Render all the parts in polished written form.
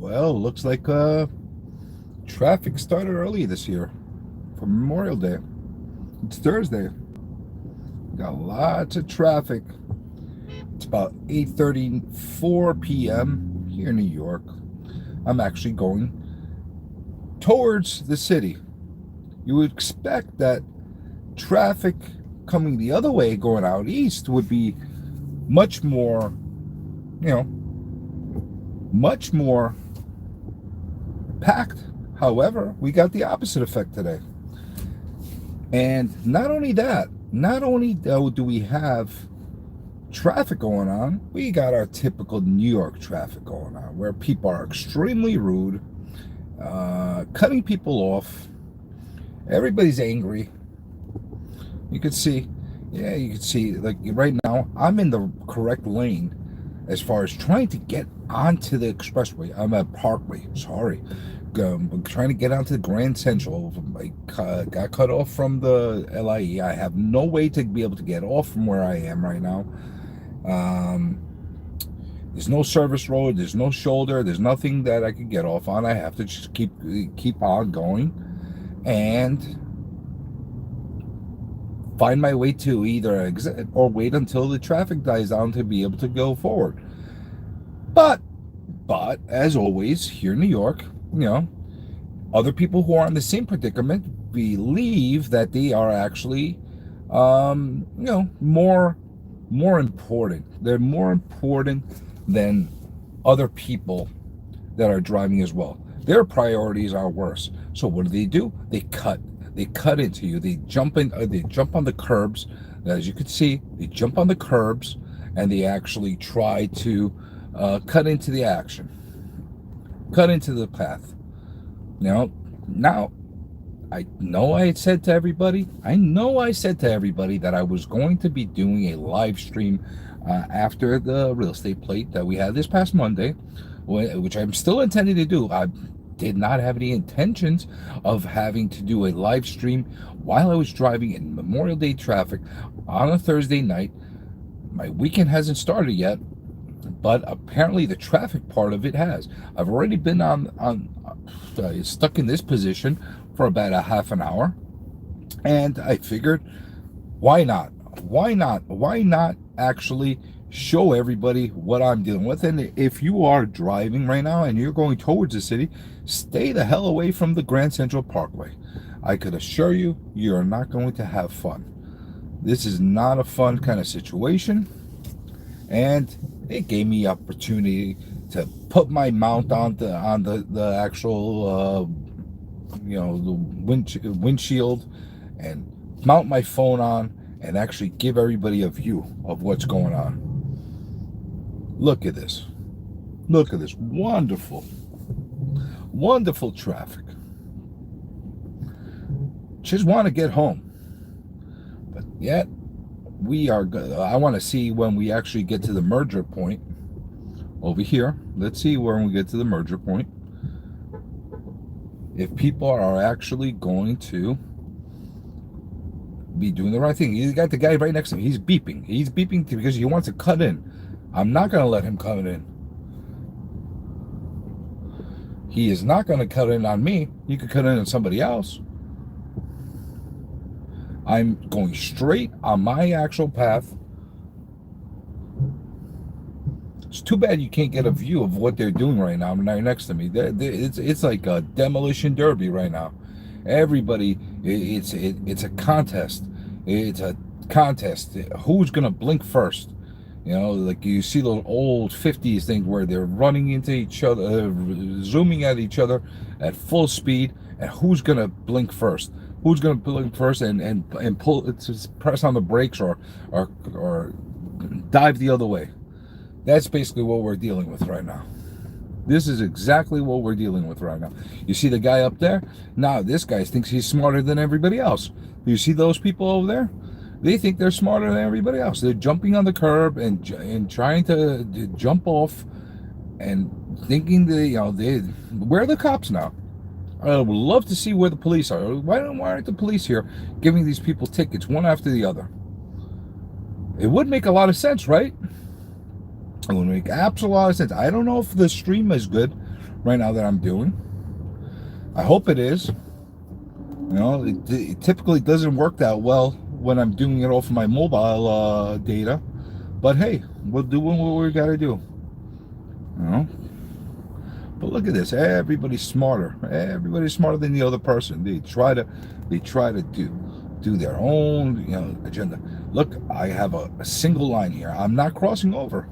Well, looks like traffic started early this year for Memorial Day. It's Thursday. Got lots of traffic. It's about 8:34 p.m. here in New York. I'm actually going towards the city. You would expect that traffic coming the other way, going out east, would be much more, much more packed. However, we got the opposite effect today. And not only do we have traffic going on, we got our typical New York traffic going on, where people are extremely rude, cutting people off. Everybody's angry. You could see, like right now, I'm in the correct lane as far as trying to get onto the expressway. I'm at Parkway, sorry. I'm trying to get onto the Grand Central. I got cut off from the LIE. I have no way to be able to get off from where I am right now. There's no service road. There's no shoulder. There's nothing that I could get off on. I have to just keep on going and find my way to either exit or wait until the traffic dies down to be able to go forward. But as always, here in New York, other people who are in the same predicament believe that they are actually, more important. They're more important than other people that are driving as well. Their priorities are worse. So what do? They cut into you. They jump on the curbs. As you can see, they jump on the curbs and they actually try to cut into the action, cut into the path. Now, I said to everybody that I was going to be doing a live stream after the real estate plate that we had this past Monday, which I'm still intending to do. I did not have any intentions of having to do a live stream while I was driving in Memorial Day traffic on a Thursday night. My weekend hasn't started yet, but apparently the traffic part of it has. I've already been stuck in this position for about a half an hour, and I figured, why not actually show everybody what I'm dealing with. And if you are driving right now and you're going towards the city, stay the hell away from the Grand Central Parkway. I could assure you, you're not going to have fun. This is not a fun kind of situation, and it gave me opportunity to put my mount on the actual the windshield and mount my phone on and actually give everybody a view of what's going on. Look at this wonderful traffic. Just want to get home, but yet I want to see when we actually get to the merger point over here. Let's see when we get to the merger point if people are actually going to be doing the right thing. You got the guy right next to him. He's beeping because he wants to cut in. I'm not going to let him cut in. He is not going to cut in on me. He could cut in on somebody else. I'm going straight on my actual path. It's too bad you can't get a view of what they're doing right now next to me. It's like a demolition derby right now. Everybody, it's a contest. It's a contest. Who's gonna blink first? Like you see those old 50s things where they're running into each other, zooming at each other at full speed, and who's gonna blink first? Who's gonna blink first and pull, press on the brakes or dive the other way? That's basically what we're dealing with right now. This is exactly what we're dealing with right now. You see the guy up there? Now this guy thinks he's smarter than everybody else. You see those people over there? They think they're smarter than everybody else. They're jumping on the curb and trying to jump off and thinking where are the cops now? I would love to see where the police are. Why aren't the police here giving these people tickets one after the other? It would make a lot of sense, right? It would make absolute lot of sense. I don't know if the stream is good right now that I'm doing. I hope it is. You know, it typically doesn't work that well when I'm doing it off of my mobile data. But hey, we're doing what we got to do. You know? But look at this. Everybody's smarter. Everybody's smarter than the other person. They try to do their own agenda. Look, I have a single line here. I'm not crossing over.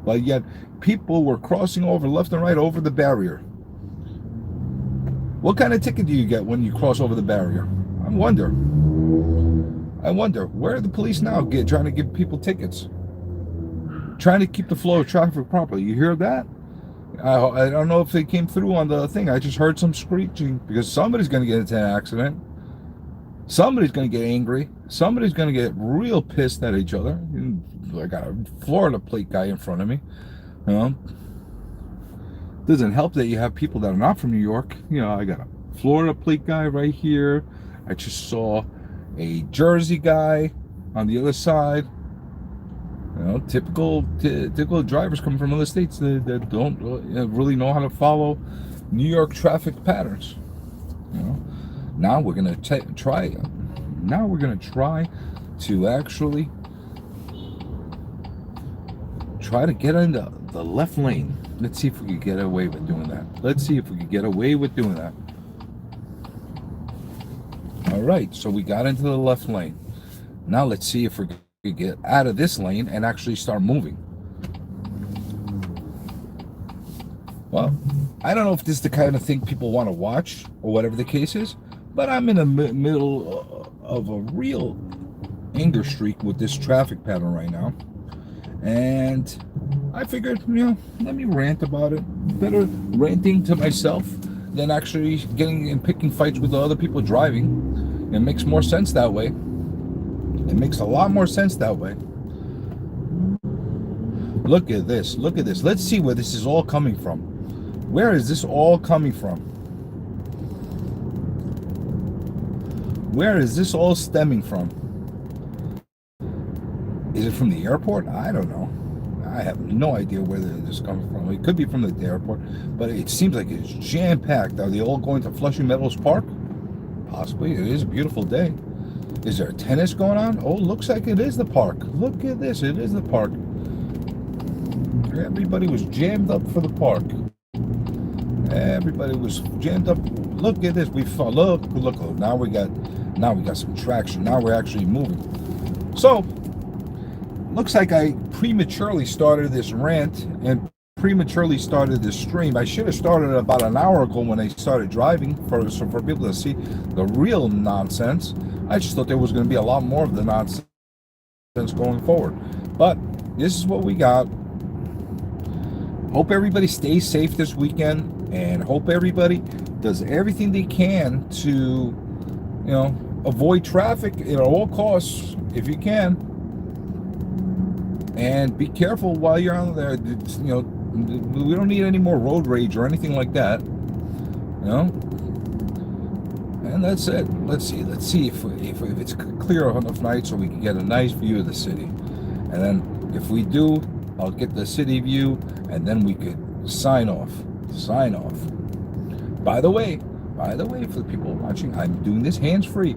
But yet people were crossing over left and right over the barrier. What kind of ticket do you get when you cross over the barrier? I wonder where are the police now trying to give people tickets, trying to keep the flow of traffic properly. You hear that? I don't know if they came through on the thing. I just heard some screeching because somebody's going to get into an accident. Somebody's going to get angry. Somebody's going to get real pissed at each other. I got a Florida plate guy in front of me. You know, doesn't help that you have people that are not from New York. You know, I got a Florida plate guy right here. I just saw a Jersey guy on the other side. You know, typical drivers coming from other states that don't really know how to follow New York traffic patterns. You know, now we're gonna try. Now we're gonna try to actually try to get into the left lane. Let's see if we can get away with doing that. All right, so we got into the left lane. Now let's see if we can get out of this lane and actually start moving. Well, I don't know if this is the kind of thing people want to watch or whatever the case is, but I'm in the middle of a real anger streak with this traffic pattern right now. And I figured, let me rant about it. Better ranting to myself than actually getting and picking fights with the other people driving. It makes more sense that way. It makes a lot more sense that way. Look at this. Let's see where this is all coming from. Where is this all coming from? Where is this all stemming from? Is it from the airport? I don't know. I have no idea where this is coming from. It could be from the airport, but it seems like it's jam-packed. Are they all going to Flushing Meadows Park? Possibly. It is a beautiful day. Is there tennis going on? Oh, looks like it is the park. Look at this. It is the park. Everybody was jammed up for the park. Everybody was jammed up. Look at this. Look. Now we got some traction. Now we're actually moving. So, looks like I prematurely started this rant and prematurely started this stream. I should have started about an hour ago when I started driving for people to see the real nonsense. I just thought there was going to be a lot more of the nonsense going forward. But this is what we got. Hope everybody stays safe this weekend, and hope everybody does everything they can to, avoid traffic at all costs if you can. And be careful while you're on there. We don't need any more road rage or anything like that. And that's it. Let's see if it's clear enough night so we can get a nice view of the city. And then if we do, I'll get the city view, and then we could sign off. By the way, for the people watching, I'm doing this hands-free.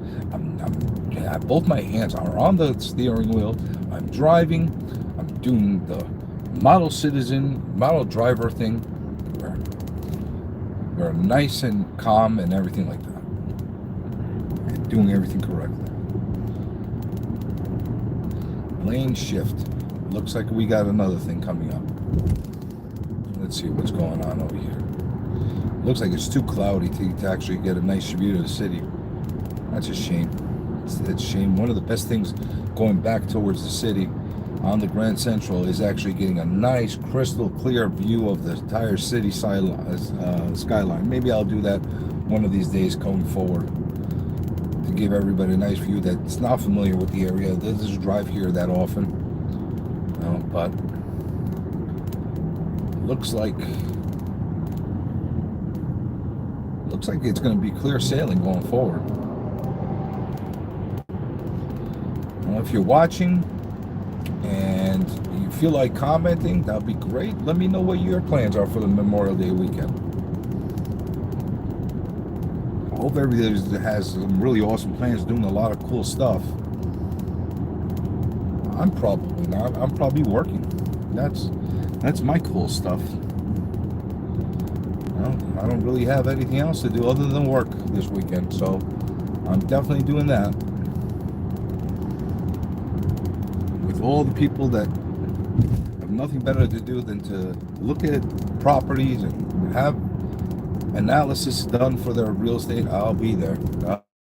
Both my hands are on the steering wheel. I'm driving. I'm doing the model driver thing. We're nice and calm and everything like that. And doing everything correctly. Lane shift. Looks like we got another thing coming up. Let's see what's going on over here. Looks like it's too cloudy to actually get a nice view of the city. That's a shame. It's a shame. One of the best things going back towards the city on the Grand Central is actually getting a nice crystal clear view of the entire city skyline. Maybe I'll do that one of these days going forward to give everybody a nice view that's not familiar with the area. Doesn't drive here that often, but looks like it's going to be clear sailing going forward. If you're watching and you feel like commenting, that'll be great. Let me know what your plans are for the Memorial Day weekend. hope everybody has some really awesome plans, doing a lot of cool stuff. I'm probably not. I'm probably working. That's my cool stuff. Well, I don't really have anything else to do other than work this weekend, so I'm definitely doing that. With all the people that have nothing better to do than to look at properties and have analysis done for their real estate, I'll be there.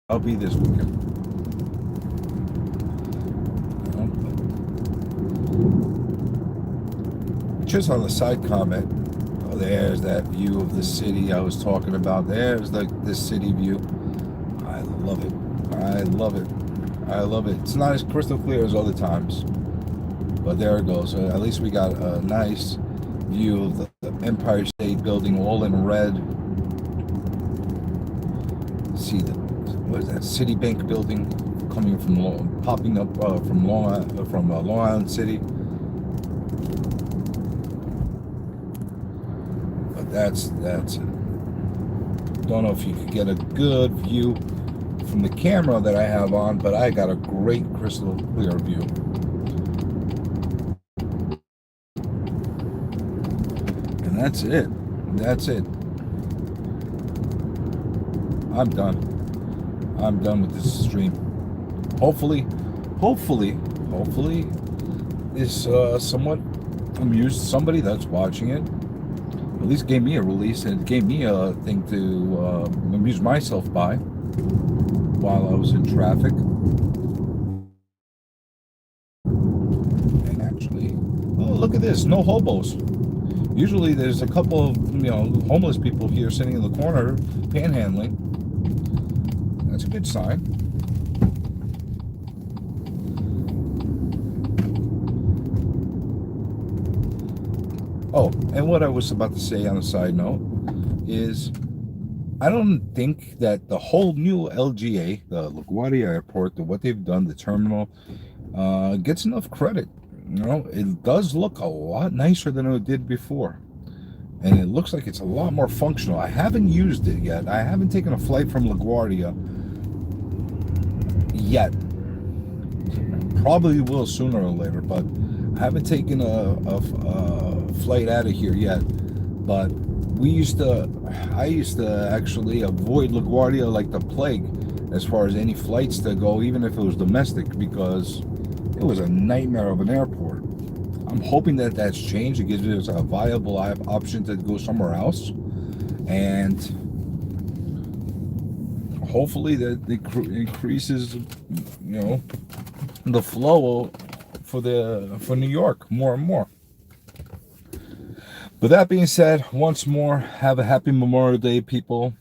I'll be this weekend. Just on a side comment, oh, there's that view of the city I was talking about. There's this city view. I love it. I love it. I love it. It's not as crystal clear as other times, but there it goes. At least we got a nice view of the Empire State Building, all in red. See what is that? Citibank building coming from popping up from Long Island City. That's it. Don't know if you could get a good view from the camera that I have on, but I got a great crystal clear view. And that's it. That's it. I'm done. I'm done with this stream. Hopefully this somewhat amused somebody that's watching it. At least gave me a release and gave me a thing to amuse myself by while I was in traffic. And actually, oh, look at this, no hobos. Usually there's a couple of homeless people here sitting in the corner panhandling. That's a good sign. Oh, and what I was about to say on a side note is I don't think that the whole new LGA, the LaGuardia Airport, what they've done, the terminal, gets enough credit. It does look a lot nicer than it did before. And it looks like it's a lot more functional. I haven't used it yet. I haven't taken a flight from LaGuardia yet. Probably will sooner or later, but I haven't taken a flight out of here yet. But I used to actually avoid LaGuardia like the plague as far as any flights to go, even if it was domestic, because it was a nightmare of an airport. I'm hoping that that's changed. It gives us a viable option to go somewhere else, and hopefully that increases, the flow for New York more and more. But that being said, once more, have a happy Memorial Day, people.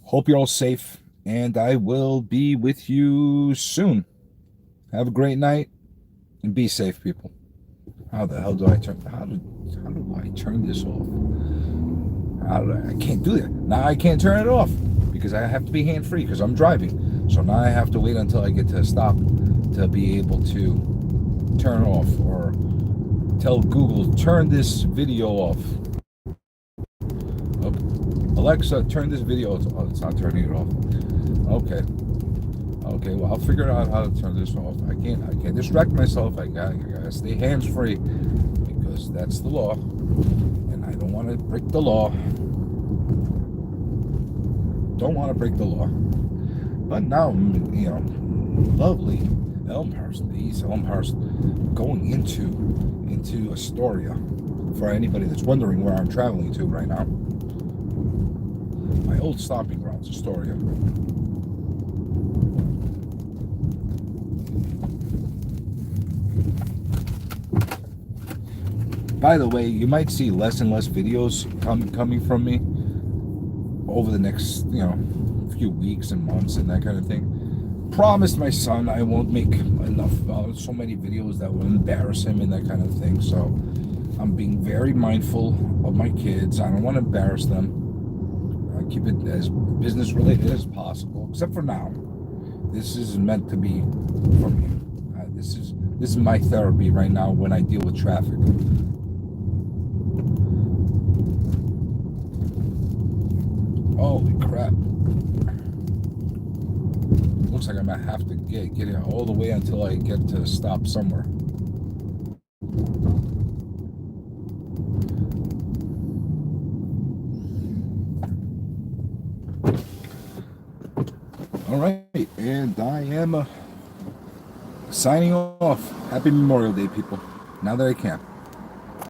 Hope you're all safe, and I will be with you soon. Have a great night, and be safe, people. How the hell do I turn? How do I turn this off? I can't do that. Now I can't turn it off because I have to be hand-free because I'm driving. So now I have to wait until I get to a stop to be able to turn off, or tell Google, turn this video off. Alexa, turn this video off. Oh, it's not turning it off. Okay, well, I'll figure out how to turn this off. I can't distract myself. I gotta stay hands-free because that's the law, and I don't want to break the law. Don't want to break the law. But now, lovely Elmhurst, East Elmhurst, going into Astoria. For anybody that's wondering where I'm traveling to right now, my old stomping grounds, Astoria. By the way, you might see less and less videos coming from me over the next, few weeks and months and that kind of thing. Promised my son I won't make enough, so many videos that will embarrass him and that kind of thing. So I'm being very mindful of my kids. I don't want to embarrass them. I keep it as business related as possible, except for now. This is meant to be for me. This is my therapy right now when I deal with traffic. looks like I'm gonna have to get it all the way until I get to stop somewhere. All right, and I am signing off. Happy Memorial Day, people. Now that I can.